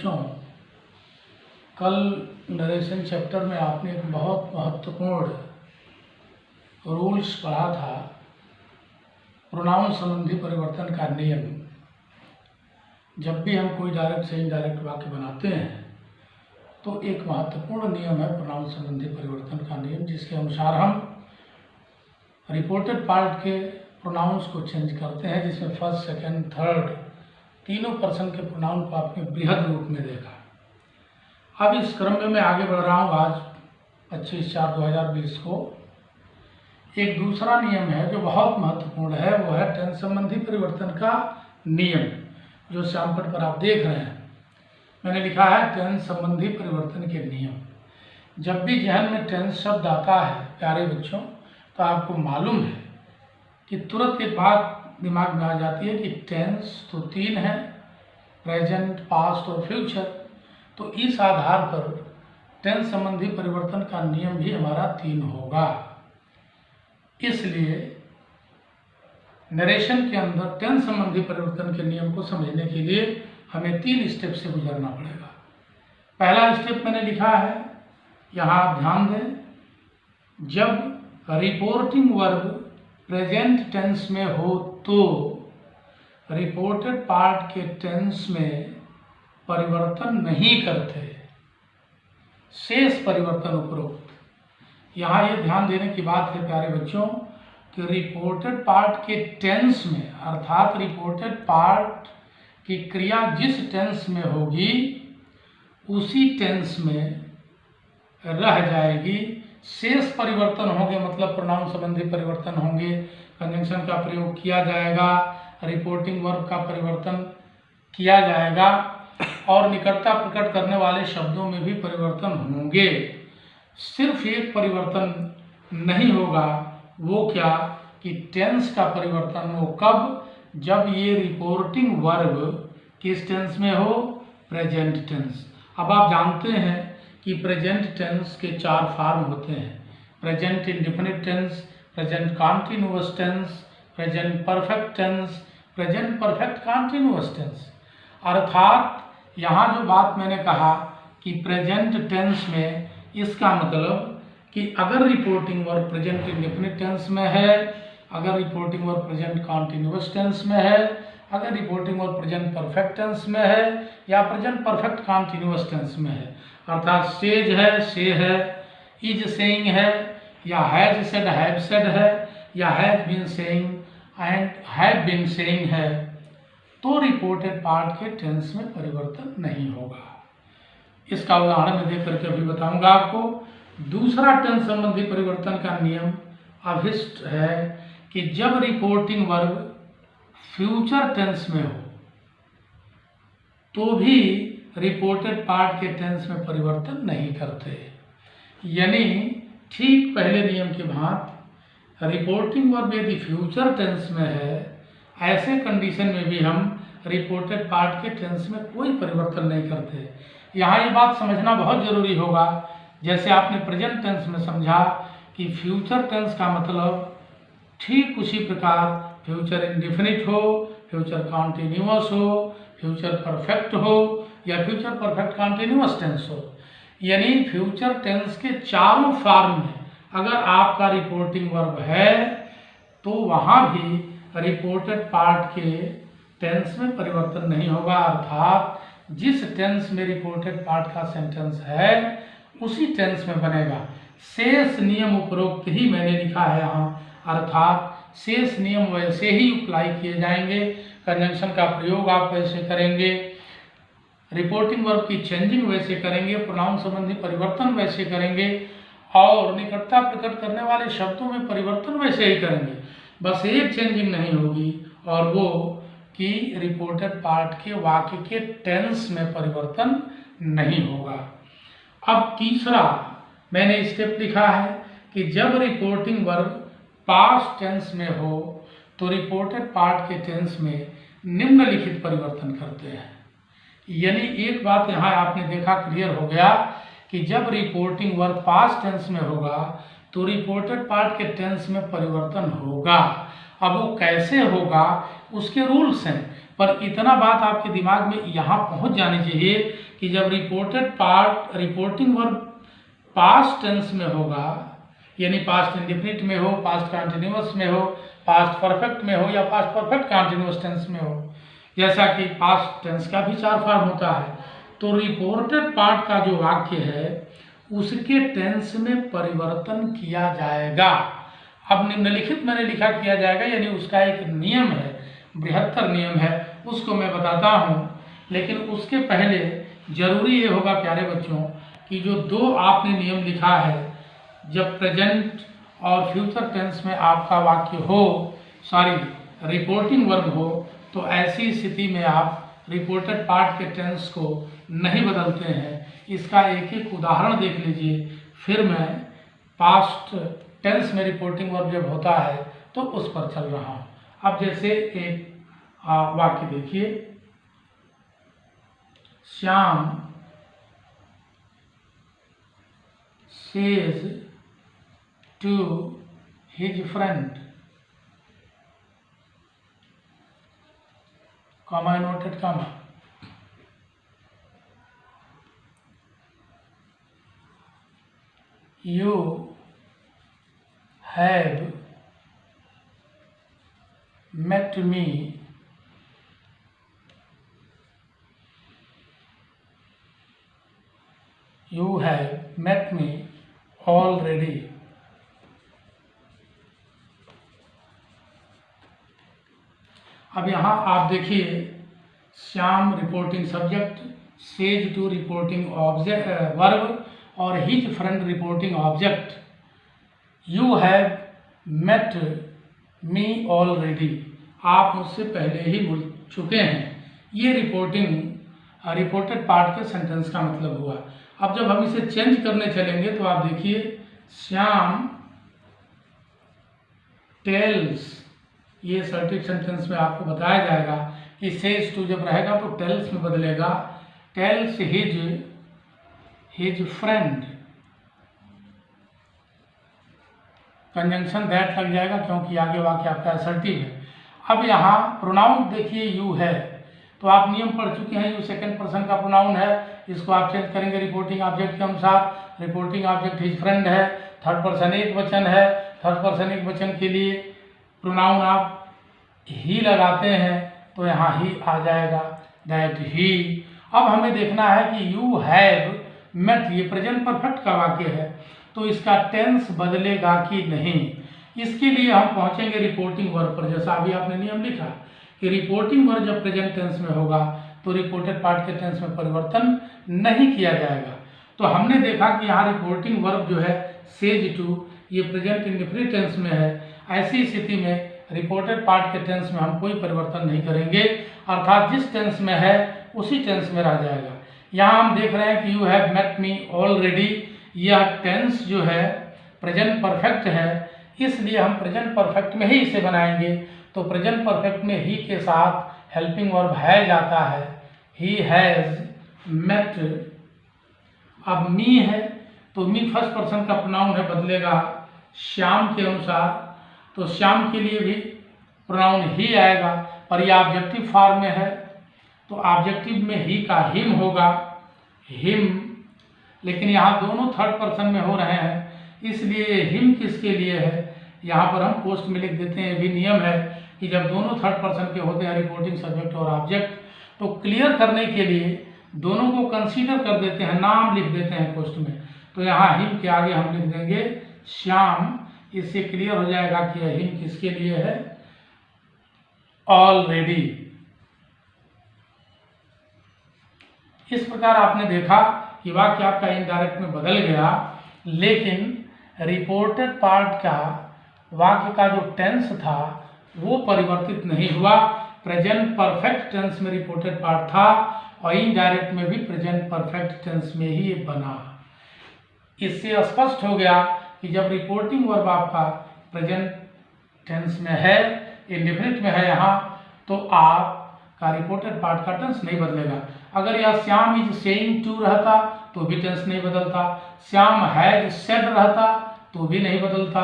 बच्चों, कल narration chapter में आपने एक बहुत महत्वपूर्ण रूल्स पढ़ा था, प्रोनाउन संबंधी परिवर्तन का नियम। जब भी हम कोई डायरेक्ट से इनडायरेक्ट वाक्य बनाते हैं तो एक महत्वपूर्ण नियम है प्रोनाउन संबंधी परिवर्तन का नियम, जिसके अनुसार हम रिपोर्टेड पार्ट के प्रोनाउंस को चेंज करते हैं, जिसमें फर्स्ट, सेकंड, थर्ड तीनों पर्सन के प्रोनाउन को आपने बृहद रूप में देखा। अब इस क्रम में मैं आगे बढ़ रहा हूँ। आज 25/4/2020 को एक दूसरा नियम है जो बहुत महत्वपूर्ण है, वो है टेंस संबंधी परिवर्तन का नियम, जो श्यामपट पर आप देख रहे हैं। मैंने लिखा है टेंस संबंधी परिवर्तन के नियम। जब भी जहन में टेंस शब्द आता है प्यारे बच्चों, तो आपको मालूम है कि तुरंत एक बात दिमाग में आ जाती है कि टेंस तो तीन है, प्रेजेंट, पास्ट और फ्यूचर। तो इस आधार पर टेंस संबंधी परिवर्तन का नियम भी हमारा 3 होगा। इसलिए नरेशन के अंदर टेंस संबंधी परिवर्तन के नियम को समझने के लिए हमें 3 स्टेप से गुजरना पड़ेगा। पहला स्टेप मैंने लिखा है, यहाँ आप ध्यान दें। जब रिपोर्टिंग वर्ब प्रेजेंट टेंस में हो तो रिपोर्टेड पार्ट के टेंस में परिवर्तन नहीं करते, शेष परिवर्तन उपरोक्त। यहाँ ये ध्यान देने की बात है प्यारे बच्चों कि रिपोर्टेड पार्ट के टेंस में, अर्थात रिपोर्टेड पार्ट की क्रिया जिस टेंस में होगी उसी टेंस में रह जाएगी। शेष परिवर्तन होंगे, मतलब प्रोनाउन संबंधी परिवर्तन होंगे, कंजंक्शन का प्रयोग किया जाएगा, रिपोर्टिंग वर्ब का परिवर्तन किया जाएगा और निकटता प्रकट करने वाले शब्दों में भी परिवर्तन होंगे। सिर्फ एक परिवर्तन नहीं होगा, वो क्या कि टेंस का परिवर्तन हो। कब? जब ये रिपोर्टिंग वर्ब किस टेंस में हो? Present tense. अब आप जानते हैं कि प्रेजेंट टेंस के 4 फॉर्म होते हैं, present indefinite tense, present continuous tense, present perfect tense, present perfect continuous tense. अर्थात यहाँ जो बात मैंने कहा कि प्रेजेंट टेंस में, इसका मतलब कि अगर reporting verb present indefinite tense में है, अगर reporting verb present continuous tense में है, अगर reporting verb present perfect tense में है या प्रेजेंट परफेक्ट कॉन्टिन्यूअस टेंस में है, अर्थात सेज है, से है, इज सेइंग है, या हैज सेड, हैव सेड है, या has been saying and have been saying है, तो रिपोर्टेड पार्ट के टेंस में परिवर्तन नहीं होगा। इसका उदाहरण मैं देख करके अभी बताऊंगा आपको। दूसरा टेंस संबंधी परिवर्तन का नियम अभिष्ट है कि जब रिपोर्टिंग वर्ब फ्यूचर टेंस में हो तो भी रिपोर्टेड पार्ट के टेंस में परिवर्तन नहीं करते। यानी ठीक पहले नियम की भांति रिपोर्टिंग वर्ब यदि फ्यूचर टेंस में है, ऐसे कंडीशन में भी हम रिपोर्टेड पार्ट के टेंस में कोई परिवर्तन नहीं करते। यहाँ ये बात समझना बहुत जरूरी होगा। जैसे आपने प्रेजेंट टेंस में समझा कि फ्यूचर टेंस का मतलब, ठीक उसी प्रकार फ्यूचर इंडेफिनिट हो, फ्यूचर कॉन्टिन्यूअस हो, फ्यूचर परफेक्ट हो या फ्यूचर परफेक्ट कॉन्टिन्यूअस टेंस हो। यानी फ्यूचर टेंस के चारों फॉर्म में अगर आपका रिपोर्टिंग वर्ब है तो वहाँ भी रिपोर्टेड पार्ट के टेंस में परिवर्तन नहीं होगा। अर्थात जिस टेंस में रिपोर्टेड पार्ट का सेंटेंस है उसी टेंस में बनेगा। शेष नियम उपरोक्त ही मैंने लिखा है यहाँ, अर्थात शेष नियम वैसे ही अप्लाई किए जाएंगे। कंजंक्शन का प्रयोग आप वैसे करेंगे, रिपोर्टिंग वर्ब की चेंजिंग वैसे करेंगे, प्रोनाउन संबंधी परिवर्तन वैसे करेंगे और निकटता प्रकट करने वाले शब्दों में परिवर्तन वैसे ही करेंगे। बस एक चेंजिंग नहीं होगी और वो कि रिपोर्टेड पार्ट के वाक्य के टेंस में परिवर्तन नहीं होगा। अब तीसरा मैंने स्टेप लिखा है कि जब रिपोर्टिंग वर्ब पास्ट टेंस में हो तो रिपोर्टेड पार्ट के टेंस में निम्नलिखित परिवर्तन करते हैं। यानी एक बात यहाँ आपने देखा, क्लियर हो गया कि जब रिपोर्टिंग वर्ब पास्ट टेंस में होगा तो रिपोर्टेड पार्ट के टेंस में परिवर्तन होगा। अब वो कैसे होगा उसके रूल्स हैं, पर इतना बात आपके दिमाग में यहाँ पहुँच जानी चाहिए कि जब रिपोर्टिंग वर्ब पास्ट टेंस में होगा, यानी पास्ट इंडेफिनिट में हो, पास्ट कंटिन्यूअस में हो, पास्ट परफेक्ट में हो या पास्ट परफेक्ट कंटिन्यूअस टेंस में हो, जैसा कि पास्ट टेंस का भी 4 फॉर्म होता है, तो रिपोर्टेड पार्ट का जो वाक्य है उसके टेंस में परिवर्तन किया जाएगा। अब निम्नलिखित मैंने लिखा किया जाएगा, यानी उसका एक नियम है, बृहत्तर नियम है, उसको मैं बताता हूँ। लेकिन उसके पहले जरूरी ये होगा प्यारे बच्चों कि जो 2 आपने नियम लिखा है, जब प्रेजेंट और फ्यूचर टेंस में आपका वाक्य हो, रिपोर्टिंग वर्ब हो, तो ऐसी स्थिति में आप रिपोर्टेड पार्ट के टेंस को नहीं बदलते हैं। इसका एक एक उदाहरण देख लीजिए, फिर मैं पास्ट टेंस में रिपोर्टिंग वर्ब जब होता है तो उस पर चल रहा हूँ। अब जैसे एक वाक्य देखिए, Shyam says to his friend, comma noted comma, you have met me already. अब यहाँ आप देखिए, Shyam reporting subject, says to reporting object verb और his friend reporting object. You have met me already, आप मुझसे पहले ही मिल चुके हैं। ये रिपोर्टेड पार्ट के सेंटेंस का मतलब हुआ। अब जब हम इसे चेंज करने चलेंगे तो आप देखिए, श्याम टेल्स, ये असर्टिव सेंटेंस में आपको बताया जाएगा कि सेज टू जब रहेगा तो टेल्स में बदलेगा, tales his friend, conjunction that लग जाएगा क्योंकि आगे वाक्य आपका असर्टिव है। अब यहाँ प्रोनाउन देखिए, यू है, तो आप नियम पढ़ चुके हैं, यू सेकंड पर्सन का प्रोनाउन है, इसको आप चेंज करेंगे रिपोर्टिंग ऑब्जेक्ट के अनुसार। रिपोर्टिंग ऑब्जेक्ट हिज फ्रेंड है, थर्ड पर्सन एक वचन है, थर्ड पर्सन एक वचन के लिए प्रोनाउन आप ही लगाते हैं तो यहाँ ही आ जाएगा, दैट ही। अब हमें देखना है कि यू हैव मेट, ये प्रेजेंट परफेक्ट का वाक्य है, तो इसका टेंस बदलेगा कि नहीं। इसके लिए हम पहुंचेंगे रिपोर्टिंग वर्ब पर। जैसा अभी आपने नियम लिखा कि रिपोर्टिंग वर्ब जब प्रेजेंट टेंस में होगा तो रिपोर्टेड पार्ट के टेंस में परिवर्तन नहीं किया जाएगा। तो हमने देखा कि यहाँ रिपोर्टिंग वर्ब जो है सेज टू, ये प्रेजेंट इंडेफिनिट टेंस में है। ऐसी स्थिति में रिपोर्टेड पार्ट के टेंस में हम कोई परिवर्तन नहीं करेंगे, अर्थात जिस टेंस में है उसी टेंस में रह जाएगा। यहाँ हम देख रहे हैं कि you have met me already, यह टेंस जो है प्रेजेंट परफेक्ट है, इसलिए हम प्रेजेंट परफेक्ट में ही इसे बनाएंगे। तो प्रेजेंट परफेक्ट में ही के साथ हेल्पिंग वर्ब हैज आता है, ही हैज मेट। अब मी है तो मी फर्स्ट पर्सन का प्रोनाउन है, बदलेगा श्याम के अनुसार, तो श्याम के लिए भी प्रोनाउन ही आएगा, पर यह ऑब्जेक्टिव फॉर्म में है तो ऑब्जेक्टिव में ही का हिम होगा, हिम। लेकिन यहाँ दोनों थर्ड पर्सन में हो रहे हैं, इसलिए हिम किसके लिए है, यहाँ पर हम पोस्ट में लिख देते हैं। भी नियम है कि जब दोनों थर्ड पर्सन के होते हैं रिपोर्टिंग सब्जेक्ट और ऑब्जेक्ट, तो क्लियर करने के लिए दोनों को कंसीडर कर देते हैं, नाम लिख देते हैं पोस्ट में। तो यहाँ हिम के आगे हम लिख देंगे श्याम, इससे क्लियर हो जाएगा कि हिम किसके लिए है, ऑलरेडी। इस प्रकार आपने देखा कि वाक्य आपका इनडायरेक्ट में बदल गया, लेकिन रिपोर्टेड पार्ट का वाक्य का जो टेंस था वो परिवर्तित नहीं हुआ। प्रेजेंट परफेक्ट टेंस में रिपोर्टेड पार्ट था और इनडायरेक्ट में भी प्रेजेंट परफेक्ट टेंस में ही ये बना। इससे स्पष्ट हो गया कि जब रिपोर्टिंग वर्ब आपका प्रेजेंट टेंस में है, इंडेफिनिट में है यहाँ, तो आपका रिपोर्टेड पार्ट का टेंस नहीं बदलेगा। अगर यह श्याम इज सेइंग टू रहता तो भी टेंस नहीं बदलता, श्याम हैज सेड रहता तो भी नहीं बदलता,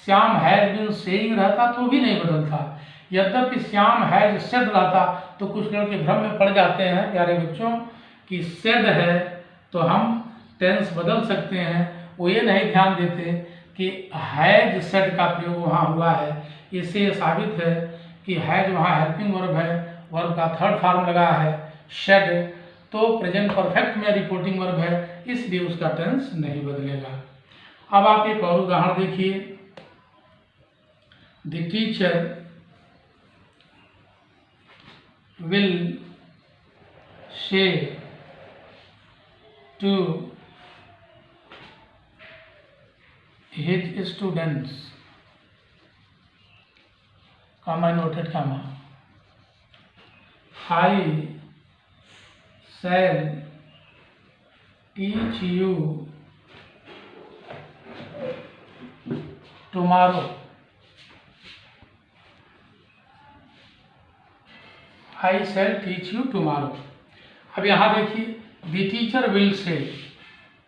श्याम हैज बीन सेइंग रहता तो भी नहीं बदलता। यद्यपि श्याम हैज सेड रहता तो कुछ लड़के भ्रम में पड़ जाते हैं प्यारे बच्चों कि सेड है तो हम टेंस बदल सकते हैं। वो ये नहीं ध्यान देते कि हैज सेड का प्रयोग वहाँ हुआ है। इससे ये साबित है कि हैज वहाँ हेल्पिंग वर्ब है, वर्ब का थर्ड फॉर्म लगा है शेड, तो प्रेजेंट परफेक्ट में रिपोर्टिंग वर्ब है, इसलिए उसका टेंस नहीं बदलेगा। अब आप एक और उदाहरण देखिए। The teacher will say to his students, comma noted comma, I shall teach you tomorrow. I shall teach you tomorrow. अब यहाँ देखिए, the teacher will say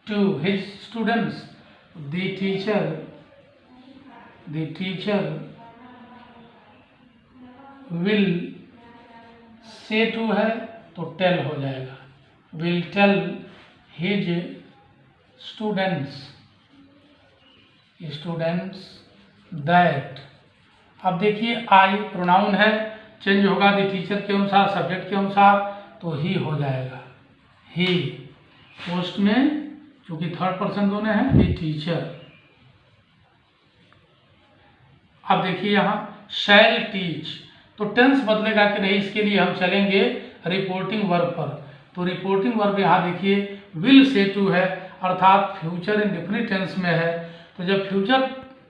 to his students, the teacher will say to है तो tell हो जाएगा, will tell his students that। अब देखिए I pronoun है, चेंज होगा दी टीचर के अनुसार, सब्जेक्ट के अनुसार, तो ही हो जाएगा ही। पोस्ट में चूंकि थर्ड पर्सन दोनों हैं, दी टीचर। अब देखिए यहाँ शैल टीच, तो टेंस बदलेगा कि नहीं, इसके लिए हम चलेंगे रिपोर्टिंग वर्ब पर। तो रिपोर्टिंग वर्ब यहाँ देखिए विल से टू है, अर्थात फ्यूचर इंडेफिनिट टेंस में है। तो जब फ्यूचर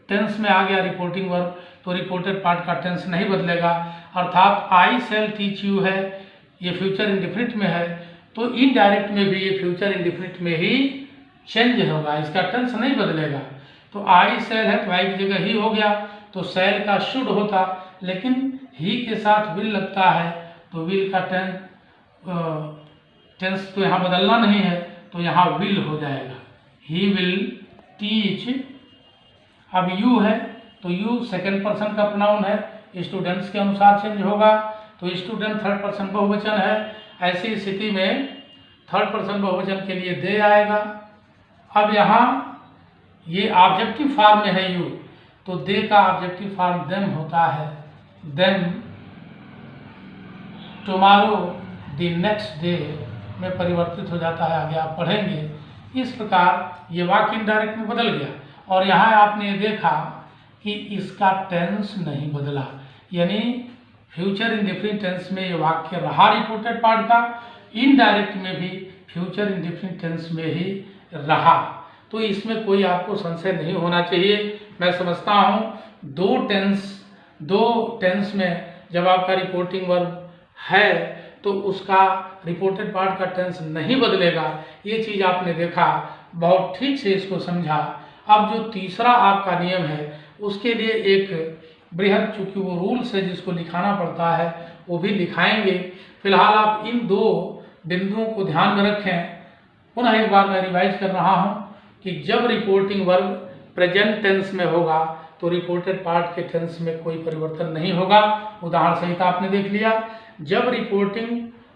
टेंस में आ गया रिपोर्टिंग वर्ब, तो रिपोर्टेड पार्ट का टेंस नहीं बदलेगा, अर्थात आई शैल टीच यू है, ये फ्यूचर इंडेफिनिट में है, तो इनडायरेक्ट में भी ये फ्यूचर इंडेफिनिट में ही चेंज होगा, इसका टेंस नहीं बदलेगा। तो आई शैल है तो आई की जगह ही हो गया, तो शैल का शुड होता, लेकिन ही के साथ विल लगता है, तो विल का टेंस तो यहाँ बदलना नहीं है, तो यहाँ विल हो जाएगा, ही विल टीच। अब यू है तो यू सेकेंड पर्सन का प्रोनाउन है, स्टूडेंट्स के अनुसार चेंज होगा, तो स्टूडेंट थर्ड पर्सन बहुवचन है, ऐसी स्थिति में थर्ड पर्सन बहुवचन के लिए दे आएगा। अब यहाँ ये ऑब्जेक्टिव फॉर्म में है यू, तो दे का ऑब्जेक्टिव फॉर्म देम होता है, them tomorrow the next day में परिवर्तित हो जाता है, आगे आप पढ़ेंगे। इस प्रकार ये वाक्य इनडायरेक्ट में बदल गया, और यहाँ आपने देखा कि इसका टेंस नहीं बदला, यानी फ्यूचर इंडेफिनिट टेंस में ये वाक्य रहा रिपोर्टेड पार्ट का, इनडायरेक्ट में भी फ्यूचर इंडेफिनिट टेंस में ही रहा। तो इसमें कोई आपको संशय नहीं होना चाहिए। मैं समझता हूँ दो टेंस में जब आपका रिपोर्टिंग वर्ब है तो उसका रिपोर्टेड पार्ट का टेंस नहीं बदलेगा, ये चीज़ आपने देखा, बहुत ठीक से इसको समझा। अब जो तीसरा आपका नियम है उसके लिए एक बृहद, चूँकि वो रूल्स है जिसको लिखाना पड़ता है, वो भी लिखाएंगे। फिलहाल आप इन दो बिंदुओं को ध्यान में रखें। पुनः एक बार मैं रिवाइज कर रहा हूँ कि जब रिपोर्टिंग वर्ब प्रेजेंट टेंस में होगा तो रिपोर्टेड पार्ट के टेंस में कोई परिवर्तन नहीं होगा, उदाहरण सहित आपने देख लिया। जब रिपोर्टिंग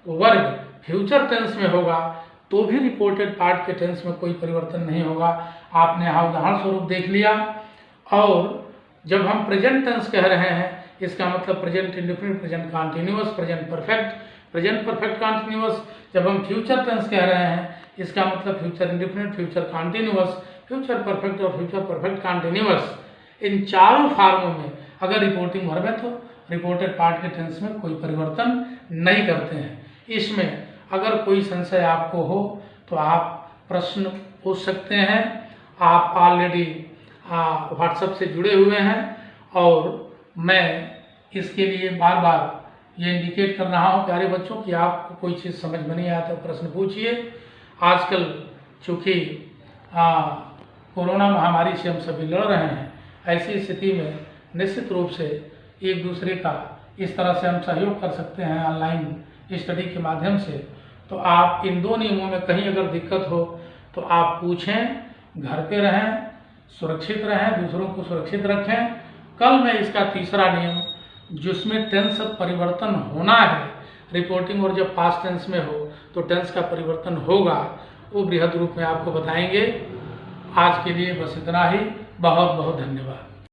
वर्ब फ्यूचर टेंस में होगा तो भी रिपोर्टेड पार्ट के टेंस में कोई परिवर्तन नहीं होगा, आपने यहाँ उदाहरण स्वरूप देख लिया। और जब हम प्रेजेंट टेंस कह रहे हैं, इसका मतलब present indefinite, present continuous, present perfect continuous. जब हम फ्यूचर टेंस कह रहे हैं, इसका मतलब future indefinite, future continuous, future perfect और फ्यूचर परफेक्ट कॉन्टिन्यूअस। इन चारों फॉर्मों में अगर रिपोर्टिंग वर्ब है तो रिपोर्टेड पार्ट के टेंस में कोई परिवर्तन नहीं करते हैं। इसमें अगर कोई संशय आपको हो तो आप प्रश्न पूछ सकते हैं। आप ऑलरेडी व्हाट्सएप से जुड़े हुए हैं और मैं इसके लिए बार बार ये इंडिकेट कर रहा हूँ प्यारे बच्चों कि आपको कोई चीज़ समझ में नहीं आता तो प्रश्न पूछिए। आजकल चूँकि कोरोना महामारी से हम सभी लड़ रहे हैं, ऐसी स्थिति में निश्चित रूप से एक दूसरे का इस तरह से हम सहयोग कर सकते हैं ऑनलाइन स्टडी के माध्यम से। तो आप इन दो नियमों में कहीं अगर दिक्कत हो तो आप पूछें, घर पे रहें, सुरक्षित रहें, दूसरों को सुरक्षित रखें। कल मैं इसका तीसरा नियम जिसमें टेंस परिवर्तन होना है रिपोर्टिंग और जब पास्ट टेंस में हो तो टेंस का परिवर्तन होगा, वो बृहद रूप में आपको बताएंगे। आज के लिए बस इतना ही। बहुत बहुत धन्यवाद।